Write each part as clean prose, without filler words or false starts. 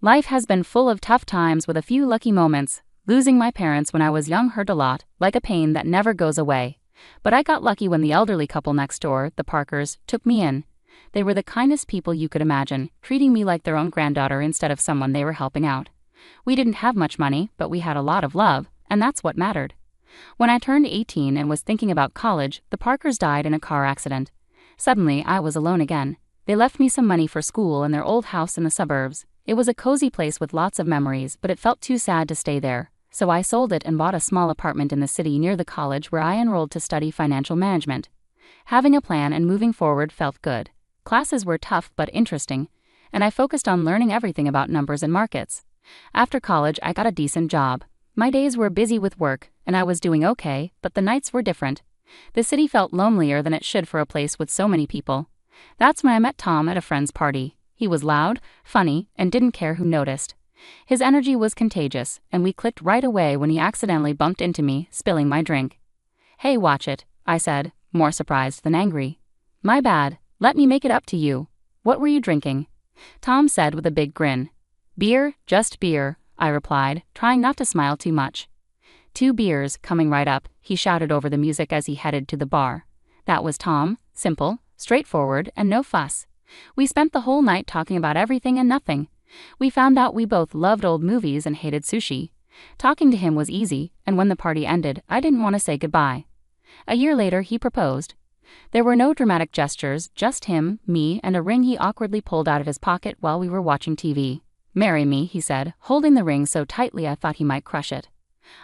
Life has been full of tough times with a few lucky moments. Losing my parents when I was young hurt a lot, like a pain that never goes away. But I got lucky when the elderly couple next door, the Parkers, took me in. They were the kindest people you could imagine, treating me like their own granddaughter instead of someone they were helping out. We didn't have much money, but we had a lot of love, and that's what mattered. When I turned 18 and was thinking about college, the Parkers died in a car accident. Suddenly, I was alone again. They left me some money for school in their old house in the suburbs. It was a cozy place with lots of memories, but it felt too sad to stay there. So I sold it and bought a small apartment in the city near the college where I enrolled to study financial management. Having a plan and moving forward felt good. Classes were tough but interesting, and I focused on learning everything about numbers and markets. After college, I got a decent job. My days were busy with work, and I was doing okay, but the nights were different. The city felt lonelier than it should for a place with so many people. That's when I met Tom at a friend's party. He was loud, funny, and didn't care who noticed. His energy was contagious, and we clicked right away when he accidentally bumped into me, spilling my drink. "Hey, watch it," I said, more surprised than angry. "My bad, let me make it up to you. What were you drinking?" Tom said with a big grin. "Beer, just beer," I replied, trying not to smile too much. "2 beers, coming right up," he shouted over the music as he headed to the bar. That was Tom, simple, straightforward, and no fuss. We spent the whole night talking about everything and nothing. We found out we both loved old movies and hated sushi. Talking to him was easy, and when the party ended, I didn't want to say goodbye. A year later, he proposed. There were no dramatic gestures, just him, me, and a ring he awkwardly pulled out of his pocket while we were watching TV. "Marry me," he said, holding the ring so tightly I thought he might crush it.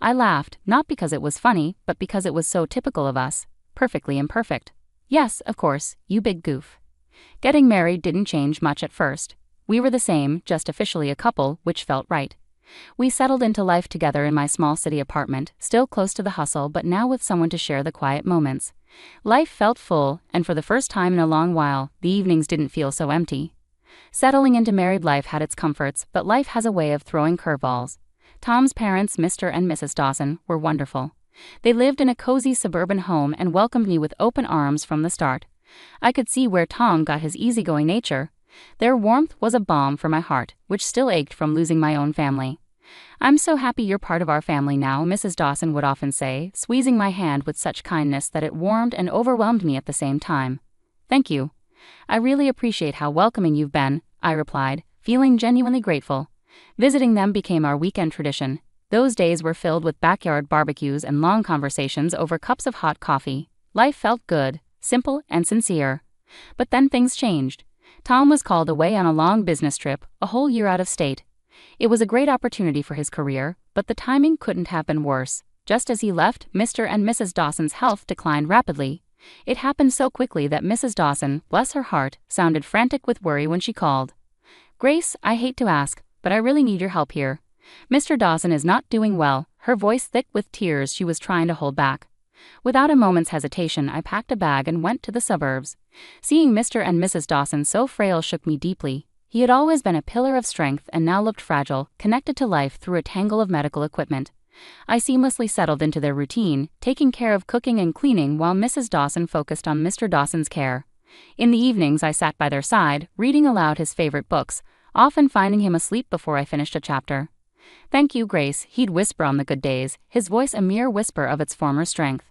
I laughed, not because it was funny, but because it was so typical of us. Perfectly imperfect. "Yes, of course, you big goof." Getting married didn't change much at first. We were the same, just officially a couple, which felt right. We settled into life together in my small city apartment, still close to the hustle but now with someone to share the quiet moments. Life felt full, and for the first time in a long while, the evenings didn't feel so empty. Settling into married life had its comforts, but life has a way of throwing curveballs. Tom's parents, Mr. and Mrs. Dawson, were wonderful. They lived in a cozy suburban home and welcomed me with open arms from the start. I could see where Tom got his easygoing nature. Their warmth was a balm for my heart, which still ached from losing my own family. "I'm so happy you're part of our family now," Mrs. Dawson would often say, squeezing my hand with such kindness that it warmed and overwhelmed me at the same time. "Thank you. I really appreciate how welcoming you've been," I replied, feeling genuinely grateful. Visiting them became our weekend tradition. Those days were filled with backyard barbecues and long conversations over cups of hot coffee. Life felt good, simple, and sincere. But then things changed. Tom was called away on a long business trip, a whole year out of state. It was a great opportunity for his career, but the timing couldn't have been worse. Just as he left, Mr. and Mrs. Dawson's health declined rapidly. It happened so quickly that Mrs. Dawson, bless her heart, sounded frantic with worry when she called. "Grace, I hate to ask, but I really need your help here. Mr. Dawson is not doing well," her voice thick with tears she was trying to hold back. Without a moment's hesitation, I packed a bag and went to the suburbs. Seeing Mr. and Mrs. Dawson so frail shook me deeply. He had always been a pillar of strength and now looked fragile, connected to life through a tangle of medical equipment. I seamlessly settled into their routine, taking care of cooking and cleaning while Mrs. Dawson focused on Mr. Dawson's care. In the evenings, I sat by their side, reading aloud his favorite books, often finding him asleep before I finished a chapter. "Thank you, Grace," he'd whisper on the good days, his voice a mere whisper of its former strength.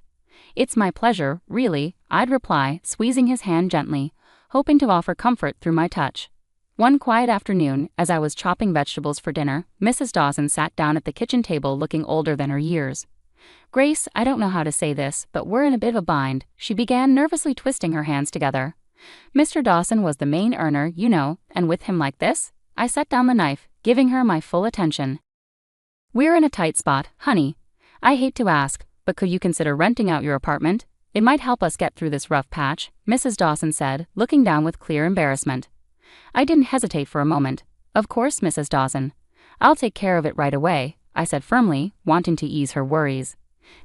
"It's my pleasure, really," I'd reply, squeezing his hand gently, hoping to offer comfort through my touch. One quiet afternoon, as I was chopping vegetables for dinner, Mrs. Dawson sat down at the kitchen table looking older than her years. "Grace, I don't know how to say this, but we're in a bit of a bind," she began, nervously twisting her hands together. "Mr. Dawson was the main earner, you know, and with him like this?" I set down the knife, giving her my full attention. "We're in a tight spot, honey. I hate to ask, but could you consider renting out your apartment? It might help us get through this rough patch," Mrs. Dawson said, looking down with clear embarrassment. I didn't hesitate for a moment. "Of course, Mrs. Dawson. I'll take care of it right away," I said firmly, wanting to ease her worries.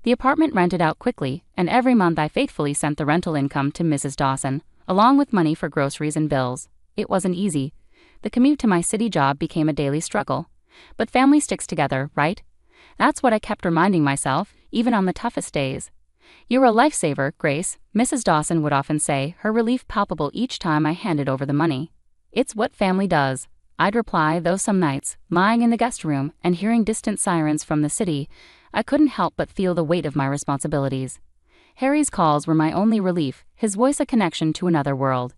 The apartment rented out quickly, and every month I faithfully sent the rental income to Mrs. Dawson, along with money for groceries and bills. It wasn't easy. The commute to my city job became a daily struggle. But family sticks together, right? That's what I kept reminding myself, even on the toughest days. "You're a lifesaver, Grace," Mrs. Dawson would often say, her relief palpable each time I handed over the money. "It's what family does," I'd reply, though some nights, lying in the guest room and hearing distant sirens from the city, I couldn't help but feel the weight of my responsibilities. Harry's calls were my only relief, his voice a connection to another world.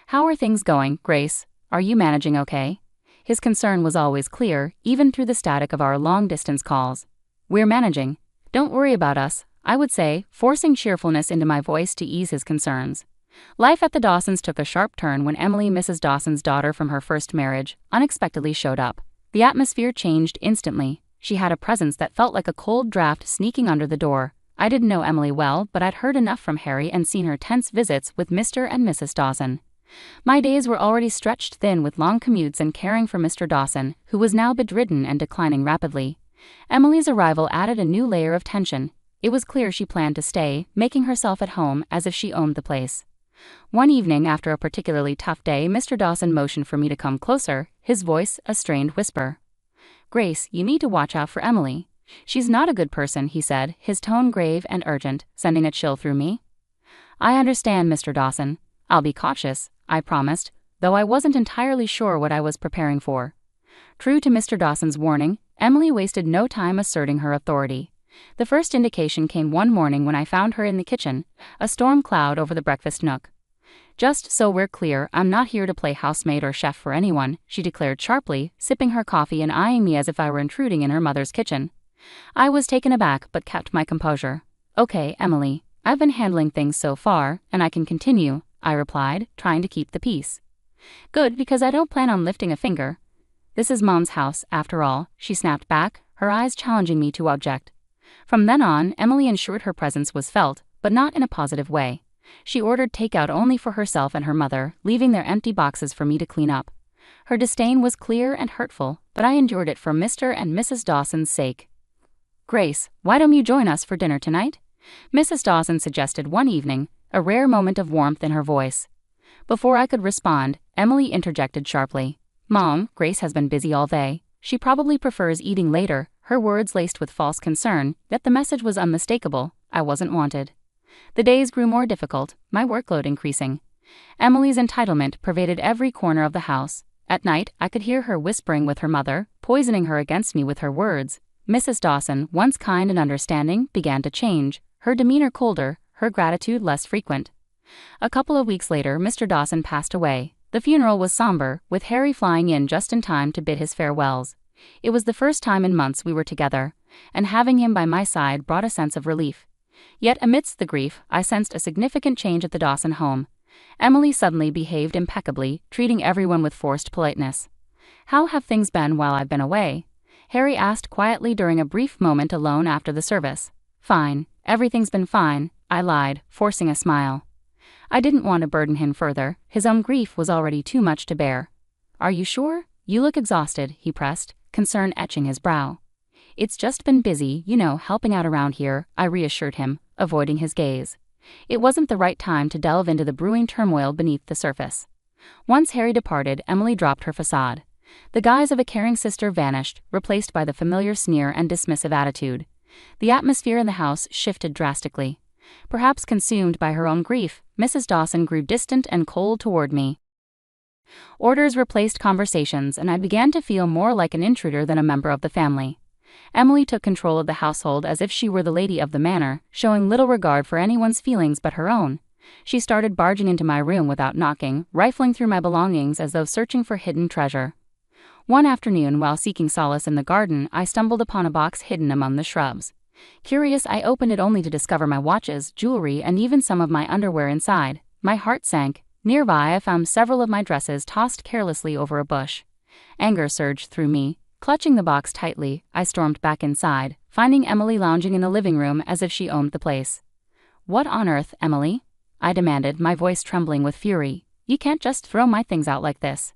"How are things going, Grace? Are you managing okay?" His concern was always clear, even through the static of our long-distance calls. "We're managing. Don't worry about us," I would say, forcing cheerfulness into my voice to ease his concerns. Life at the Dawsons took a sharp turn when Emily, Mrs. Dawson's daughter from her first marriage, unexpectedly showed up. The atmosphere changed instantly. She had a presence that felt like a cold draft sneaking under the door. I didn't know Emily well, but I'd heard enough from Harry and seen her tense visits with Mr. and Mrs. Dawson. My days were already stretched thin with long commutes and caring for Mr. Dawson, who was now bedridden and declining rapidly. Emily's arrival added a new layer of tension. It was clear she planned to stay, making herself at home as if she owned the place. One evening after a particularly tough day, Mr. Dawson motioned for me to come closer, his voice a strained whisper. "Grace, you need to watch out for Emily. She's not a good person," he said, his tone grave and urgent, sending a chill through me. "I understand, Mr. Dawson. I'll be cautious," I promised, though I wasn't entirely sure what I was preparing for. True to Mr. Dawson's warning, Emily wasted no time asserting her authority. The first indication came one morning when I found her in the kitchen, a storm cloud over the breakfast nook. "Just so we're clear, I'm not here to play housemaid or chef for anyone," she declared sharply, sipping her coffee and eyeing me as if I were intruding in her mother's kitchen. I was taken aback but kept my composure. "Okay, Emily, I've been handling things so far, and I can continue," I replied, trying to keep the peace. "Good, because I don't plan on lifting a finger. This is Mom's house, after all," she snapped back, her eyes challenging me to object. From then on, Emily ensured her presence was felt, but not in a positive way. She ordered takeout only for herself and her mother, leaving their empty boxes for me to clean up. Her disdain was clear and hurtful, but I endured it for Mr. and Mrs. Dawson's sake. "Grace, why don't you join us for dinner tonight?" Mrs. Dawson suggested one evening, a rare moment of warmth in her voice. Before I could respond, Emily interjected sharply. "Mom, Grace has been busy all day. She probably prefers eating later," her words laced with false concern, yet the message was unmistakable. I wasn't wanted. The days grew more difficult, my workload increasing. Emily's entitlement pervaded every corner of the house. At night, I could hear her whispering with her mother, poisoning her against me with her words. Mrs. Dawson, once kind and understanding, began to change, her demeanor colder, her gratitude less frequent. A couple of weeks later, Mr. Dawson passed away. The funeral was somber, with Harry flying in just in time to bid his farewells. It was the first time in months we were together, and having him by my side brought a sense of relief. Yet amidst the grief, I sensed a significant change at the Dawson home. Emily suddenly behaved impeccably, treating everyone with forced politeness. "How have things been while I've been away?" Harry asked quietly during a brief moment alone after the service. "Fine, everything's been fine," I lied, forcing a smile. I didn't want to burden him further, his own grief was already too much to bear. "Are you sure? You look exhausted," he pressed, concern etching his brow. "It's just been busy, helping out around here," I reassured him, avoiding his gaze. It wasn't the right time to delve into the brewing turmoil beneath the surface. Once Harry departed, Emily dropped her facade. The guise of a caring sister vanished, replaced by the familiar sneer and dismissive attitude. The atmosphere in the house shifted drastically. Perhaps consumed by her own grief, Mrs. Dawson grew distant and cold toward me. Orders replaced conversations, and I began to feel more like an intruder than a member of the family. Emily took control of the household as if she were the lady of the manor, showing little regard for anyone's feelings but her own. She started barging into my room without knocking, rifling through my belongings as though searching for hidden treasure. One afternoon, while seeking solace in the garden, I stumbled upon a box hidden among the shrubs. Curious, I opened it only to discover my watches, jewelry, and even some of my underwear inside. My heart sank. Nearby, I found several of my dresses tossed carelessly over a bush. Anger surged through me. Clutching the box tightly, I stormed back inside, finding Emily lounging in the living room as if she owned the place. "What on earth, Emily?" I demanded, my voice trembling with fury. "You can't just throw my things out like this."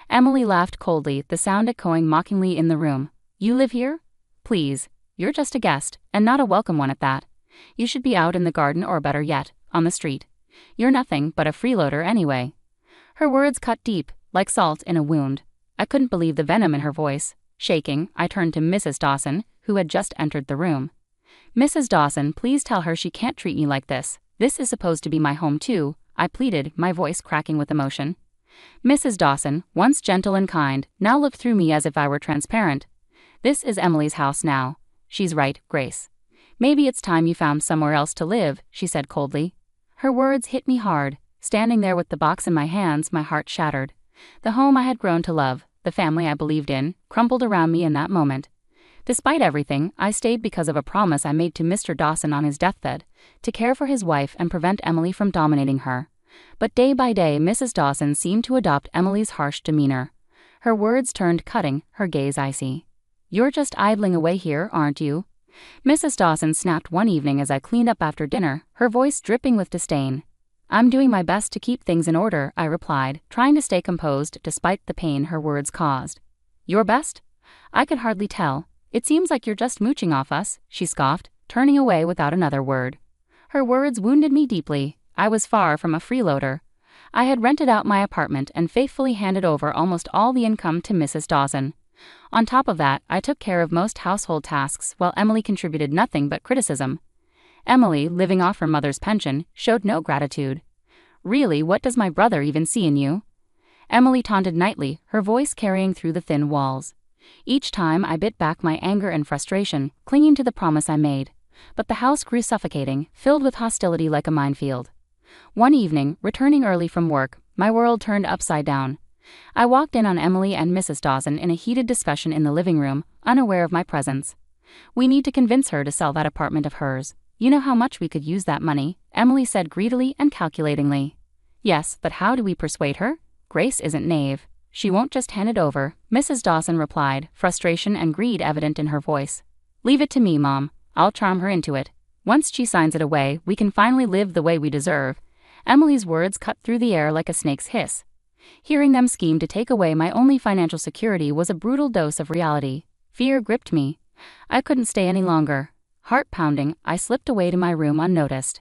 Emily laughed coldly, the sound echoing mockingly in the room. "You live here? Please. You're just a guest, and not a welcome one at that. You should be out in the garden or better yet, on the street. You're nothing but a freeloader anyway." Her words cut deep, like salt in a wound. I couldn't believe the venom in her voice. Shaking, I turned to Mrs. Dawson, who had just entered the room. "Mrs. Dawson, please tell her she can't treat me like this. This is supposed to be my home too," I pleaded, my voice cracking with emotion. Mrs. Dawson, once gentle and kind, now looked through me as if I were transparent. "This is Emily's house now." "She's right, Grace. Maybe it's time you found somewhere else to live," she said coldly. Her words hit me hard. Standing there with the box in my hands, my heart shattered. The home I had grown to love, the family I believed in, crumbled around me in that moment. Despite everything, I stayed because of a promise I made to Mr. Dawson on his deathbed, to care for his wife and prevent Emily from dominating her. But day by day, Mrs. Dawson seemed to adopt Emily's harsh demeanor. Her words turned cutting, her gaze icy. "You're just idling away here, aren't you?" Mrs. Dawson snapped one evening as I cleaned up after dinner, her voice dripping with disdain. "I'm doing my best to keep things in order," I replied, trying to stay composed despite the pain her words caused. "Your best? I could hardly tell. It seems like you're just mooching off us," she scoffed, turning away without another word. Her words wounded me deeply. I was far from a freeloader. I had rented out my apartment and faithfully handed over almost all the income to Mrs. Dawson. On top of that, I took care of most household tasks while Emily contributed nothing but criticism. Emily, living off her mother's pension, showed no gratitude. "Really, what does my brother even see in you?" Emily taunted nightly, her voice carrying through the thin walls. Each time I bit back my anger and frustration, clinging to the promise I made. But the house grew suffocating, filled with hostility like a minefield. One evening, returning early from work, my world turned upside down. I walked in on Emily and Mrs. Dawson in a heated discussion in the living room, unaware of my presence. "We need to convince her to sell that apartment of hers. You know how much we could use that money," Emily said greedily and calculatingly. "Yes, but how do we persuade her? Grace isn't naive. She won't just hand it over," Mrs. Dawson replied, frustration and greed evident in her voice. "Leave it to me, Mom. I'll charm her into it. Once she signs it away, we can finally live the way we deserve." Emily's words cut through the air like a snake's hiss. Hearing them scheme to take away my only financial security was a brutal dose of reality. Fear gripped me. I couldn't stay any longer. Heart pounding, I slipped away to my room unnoticed.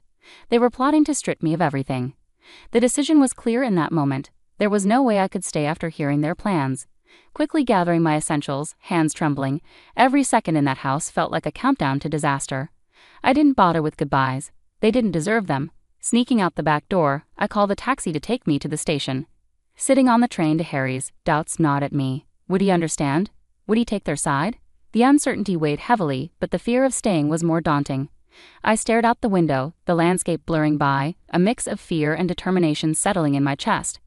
They were plotting to strip me of everything. The decision was clear in that moment. There was no way I could stay after hearing their plans. Quickly gathering my essentials, hands trembling, every second in that house felt like a countdown to disaster. I didn't bother with goodbyes. They didn't deserve them. Sneaking out the back door, I called a taxi to take me to the station. Sitting on the train to Harry's, doubts gnawed at me. Would he understand? Would he take their side? The uncertainty weighed heavily, but the fear of staying was more daunting. I stared out the window, the landscape blurring by, a mix of fear and determination settling in my chest.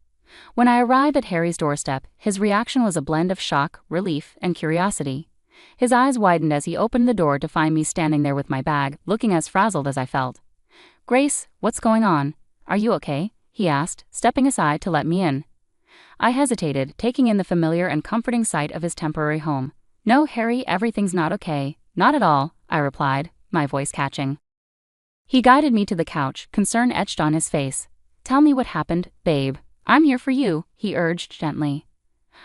When I arrived at Harry's doorstep, his reaction was a blend of shock, relief, and curiosity. His eyes widened as he opened the door to find me standing there with my bag, looking as frazzled as I felt. "Grace, what's going on? Are you okay?" he asked, stepping aside to let me in. I hesitated, taking in the familiar and comforting sight of his temporary home. "No, Harry, everything's not okay. Not at all," I replied, my voice catching. He guided me to the couch, concern etched on his face. "Tell me what happened, babe. I'm here for you," he urged gently.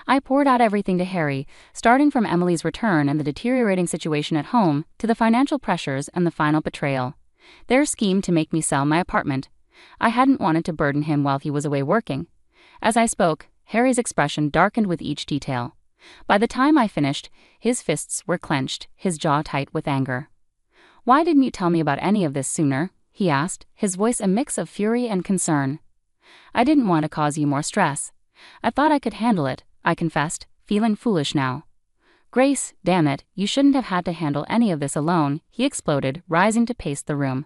I poured out everything to Harry, starting from Emily's return and the deteriorating situation at home, to the financial pressures and the final betrayal. Their scheme to make me sell my apartment. I hadn't wanted to burden him while he was away working. As I spoke, Harry's expression darkened with each detail. By the time I finished, his fists were clenched, his jaw tight with anger. "Why didn't you tell me about any of this sooner?" he asked, his voice a mix of fury and concern. "I didn't want to cause you more stress. I thought I could handle it," I confessed, feeling foolish now. "Grace, damn it, you shouldn't have had to handle any of this alone," he exploded, rising to pace the room.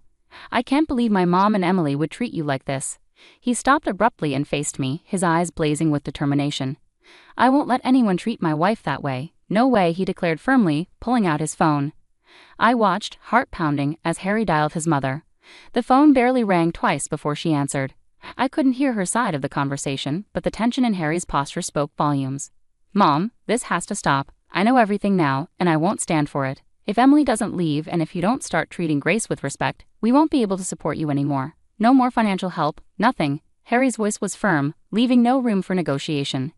"I can't believe my mom and Emily would treat you like this." He stopped abruptly and faced me, his eyes blazing with determination. "I won't let anyone treat my wife that way. No way," he declared firmly, pulling out his phone. I watched, heart pounding, as Harry dialed his mother. The phone barely rang twice before she answered. I couldn't hear her side of the conversation, but the tension in Harry's posture spoke volumes. "Mom, this has to stop. I know everything now, and I won't stand for it. If Emily doesn't leave and if you don't start treating Grace with respect, we won't be able to support you anymore. No more financial help, nothing." Harry's voice was firm, leaving no room for negotiation.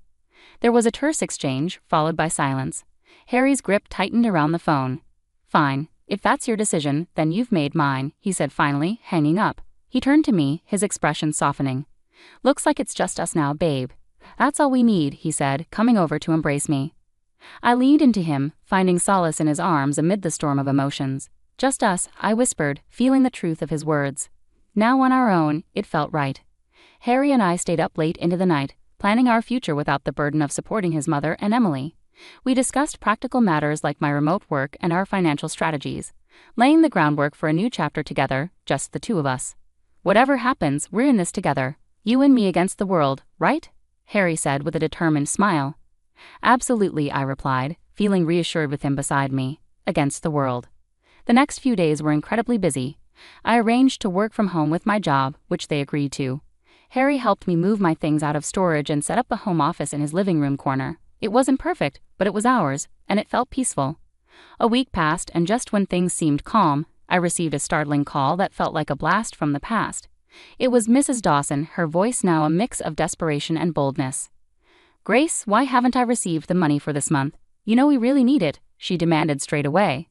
There was a terse exchange, followed by silence. Harry's grip tightened around the phone. "Fine. If that's your decision, then you've made mine," he said finally, hanging up. He turned to me, his expression softening. "Looks like it's just us now, babe. That's all we need," he said, coming over to embrace me. I leaned into him, finding solace in his arms amid the storm of emotions. "Just us," I whispered, feeling the truth of his words. Now on our own, it felt right. Harry and I stayed up late into the night, planning our future without the burden of supporting his mother and Emily. We discussed practical matters like my remote work and our financial strategies, laying the groundwork for a new chapter together, just the two of us. Whatever happens, we're in this together. You and me against the world, right? Harry said with a determined smile. Absolutely, I replied, feeling reassured with him beside me. Against the world. The next few days were incredibly busy. I arranged to work from home with my job, which they agreed to. Harry helped me move my things out of storage and set up a home office in his living room corner. It wasn't perfect, but it was ours, and it felt peaceful. A week passed, and just when things seemed calm, I received a startling call that felt like a blast from the past. It was Mrs. Dawson, her voice now a mix of desperation and boldness. Grace, why haven't I received the money for this month? You know we really need it, she demanded straight away.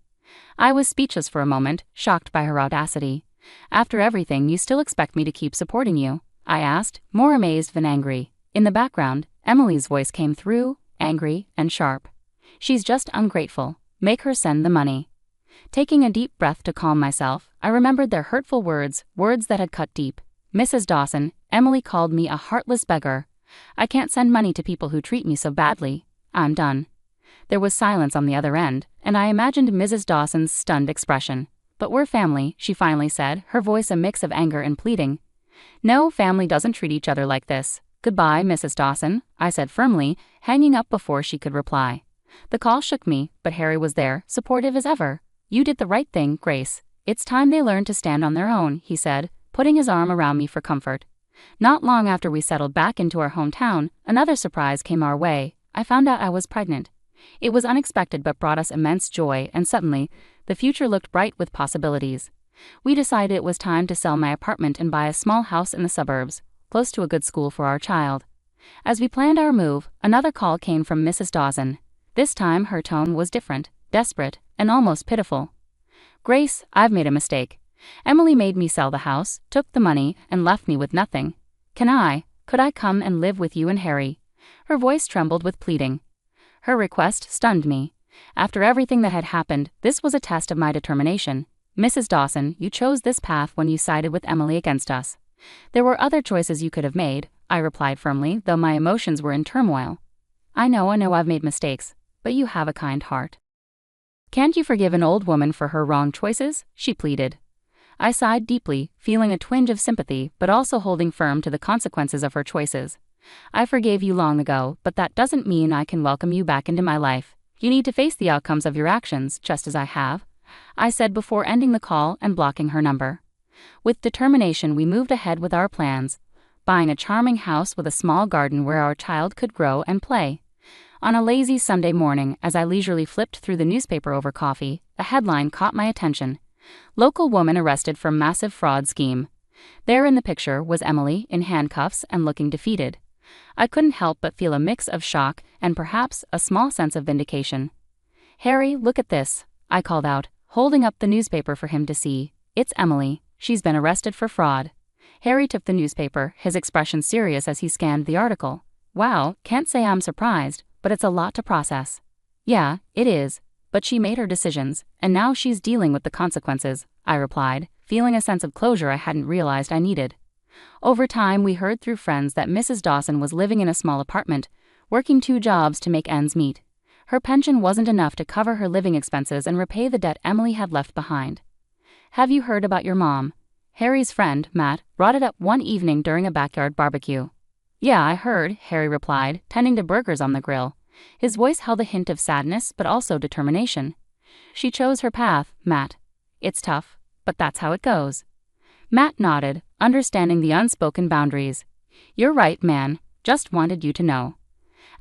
I was speechless for a moment, shocked by her audacity. After everything, you still expect me to keep supporting you? I asked, more amazed than angry. In the background, Emily's voice came through, angry and sharp. She's just ungrateful. Make her send the money. Taking a deep breath to calm myself, I remembered their hurtful words that had cut deep. Mrs. Dawson, Emily called me a heartless beggar. I can't send money to people who treat me so badly. I'm done. There was silence on the other end, and I imagined Mrs. Dawson's stunned expression. But we're family, she finally said, her voice a mix of anger and pleading. No, family doesn't treat each other like this. Goodbye, Mrs. Dawson, I said firmly, hanging up before she could reply. The call shook me, but Harry was there, supportive as ever. You did the right thing, Grace. It's time they learned to stand on their own, he said, putting his arm around me for comfort. Not long after we settled back into our hometown, another surprise came our way. I found out I was pregnant. It was unexpected but brought us immense joy, and suddenly, the future looked bright with possibilities. We decided it was time to sell my apartment and buy a small house in the suburbs, close to a good school for our child. As we planned our move, another call came from Mrs. Dawson. This time her tone was different, desperate, and almost pitiful. Grace, I've made a mistake. Emily made me sell the house, took the money, and left me with nothing. Could I come and live with you and Harry? Her voice trembled with pleading. Her request stunned me. After everything that had happened, this was a test of my determination. Mrs. Dawson, you chose this path when you sided with Emily against us. There were other choices you could have made, I replied firmly, though my emotions were in turmoil. I know I've made mistakes, but you have a kind heart. Can't you forgive an old woman for her wrong choices? She pleaded. I sighed deeply, feeling a twinge of sympathy but also holding firm to the consequences of her choices. I forgave you long ago, but that doesn't mean I can welcome you back into my life. You need to face the outcomes of your actions, just as I have, I said before ending the call and blocking her number. With determination, we moved ahead with our plans, buying a charming house with a small garden where our child could grow and play. On a lazy Sunday morning, as I leisurely flipped through the newspaper over coffee, a headline caught my attention. Local woman arrested for massive fraud scheme. There in the picture was Emily, in handcuffs and looking defeated. I couldn't help but feel a mix of shock and perhaps a small sense of vindication. Harry, look at this, I called out, holding up the newspaper for him to see. It's Emily. She's been arrested for fraud. Harry took the newspaper, his expression serious as he scanned the article. Wow, can't say I'm surprised, but it's a lot to process. Yeah, it is. But she made her decisions, and now she's dealing with the consequences, I replied, feeling a sense of closure I hadn't realized I needed. Over time, we heard through friends that Mrs. Dawson was living in a small apartment, working 2 jobs to make ends meet. Her pension wasn't enough to cover her living expenses and repay the debt Emily had left behind. Have you heard about your mom? Harry's friend, Matt, brought it up one evening during a backyard barbecue. Yeah, I heard, Harry replied, tending to burgers on the grill. His voice held a hint of sadness but also determination. She chose her path, Matt. It's tough, but that's how it goes. Matt nodded, understanding the unspoken boundaries. You're right, man. Just wanted you to know.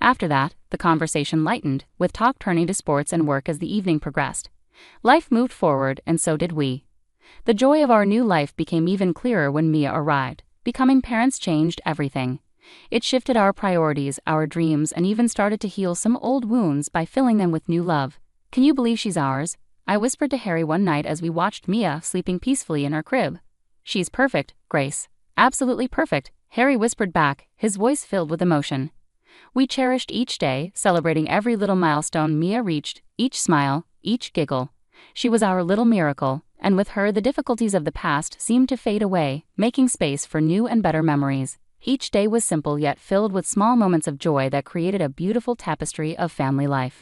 After that, the conversation lightened, with talk turning to sports and work as the evening progressed. Life moved forward, and so did we. The joy of our new life became even clearer when Mia arrived. Becoming parents changed everything. It shifted our priorities, our dreams, and even started to heal some old wounds by filling them with new love. Can you believe she's ours? I whispered to Harry one night as we watched Mia sleeping peacefully in her crib. She's perfect, Grace. Absolutely perfect, Harry whispered back, his voice filled with emotion. We cherished each day, celebrating every little milestone Mia reached, each smile, each giggle. She was our little miracle, and with her the difficulties of the past seemed to fade away, making space for new and better memories. Each day was simple yet filled with small moments of joy that created a beautiful tapestry of family life.